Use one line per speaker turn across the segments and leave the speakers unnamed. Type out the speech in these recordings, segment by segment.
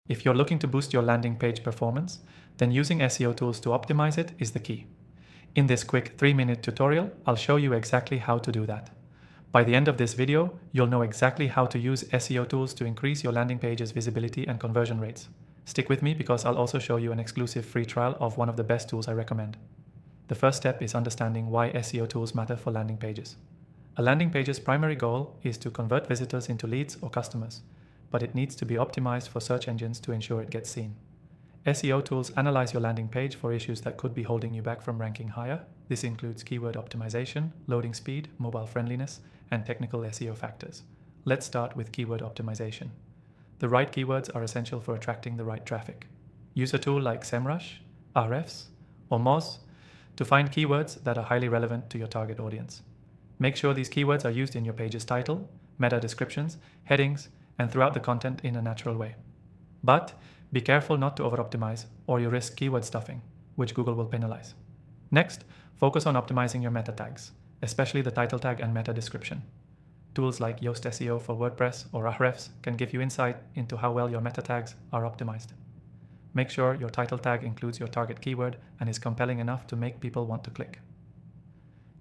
If you're looking to boost your landing page performance, then using SEO tools to optimize it is the key. In this quick 3-minute tutorial, I'll show you exactly how to do that. By the end of this video, you'll know exactly how to use SEO tools to increase your landing page's visibility and conversion rates. Stick with me because I'll also show you an exclusive free trial of one of the best tools I recommend. The first step is understanding why SEO tools matter for landing pages. A landing page's primary goal is to convert visitors into leads or customers, but it needs to be optimized for search engines to ensure it gets seen. SEO tools analyze your landing page for issues that could be holding you back from ranking higher. This includes keyword optimization, loading speed, mobile friendliness, and technical SEO factors. Let's start with keyword optimization. The right keywords are essential for attracting the right traffic. Use a tool like SEMrush, Ahrefs, or Moz to find keywords that are highly relevant to your target audience. Make sure these keywords are used in your page's title, meta descriptions, headings, and throughout the content in a natural way. But be careful not to over-optimize, or you risk keyword stuffing, which Google will penalize. Next, focus on optimizing your meta tags, especially the title tag and meta description. Tools like Yoast SEO for WordPress or Ahrefs can give you insight into how well your meta tags are optimized. Make sure your title tag includes your target keyword and is compelling enough to make people want to click.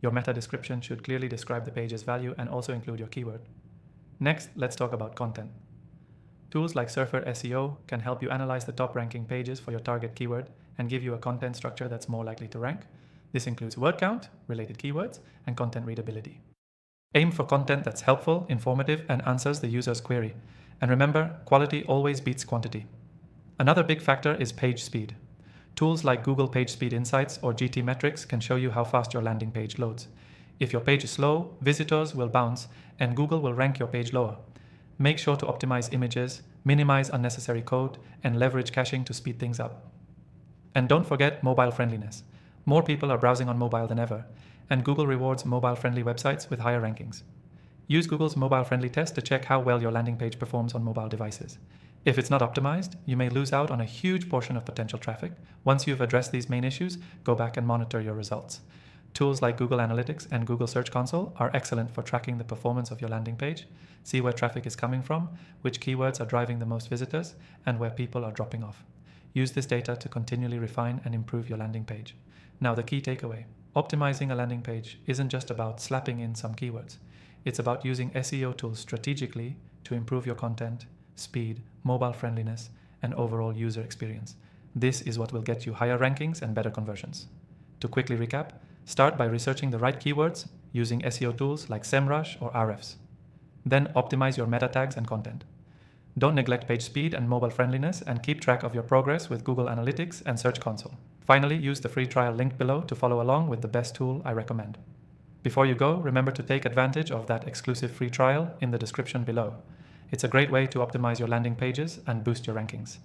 Your meta description should clearly describe the page's value and also include your keyword. Next, let's talk about content. Tools like Surfer SEO can help you analyze the top ranking pages for your target keyword and give you a content structure that's more likely to rank. This includes word count, related keywords, and content readability. Aim for content that's helpful, informative, and answers the user's query. And remember, quality always beats quantity. Another big factor is page speed. Tools like Google Page Speed Insights or GT Metrics can show you how fast your landing page loads. If your page is slow, visitors will bounce, and Google will rank your page lower. Make sure to optimize images, minimize unnecessary code, and leverage caching to speed things up. And don't forget mobile friendliness. More people are browsing on mobile than ever, and Google rewards mobile-friendly websites with higher rankings. Use Google's mobile-friendly test to check how well your landing page performs on mobile devices. If it's not optimized, you may lose out on a huge portion of potential traffic. Once you've addressed these main issues, go back and monitor your results. Tools like Google Analytics and Google Search Console are excellent for tracking the performance of your landing page. See where traffic is coming from, which keywords are driving the most visitors, and where people are dropping off. Use this data to continually refine and improve your landing page. Now, the key takeaway. Optimizing a landing page isn't just about slapping in some keywords. It's about using SEO tools strategically to improve your content, speed, mobile friendliness, and overall user experience. This is what will get you higher rankings and better conversions. To quickly recap, start by researching the right keywords using SEO tools like SEMrush or Ahrefs. Then optimize your meta tags and content. Don't neglect page speed and mobile friendliness, and keep track of your progress with Google Analytics and Search Console. Finally, use the free trial linked below to follow along with the best tool I recommend. Before you go, remember to take advantage of that exclusive free trial in the description below. It's a great way to optimize your landing pages and boost your rankings.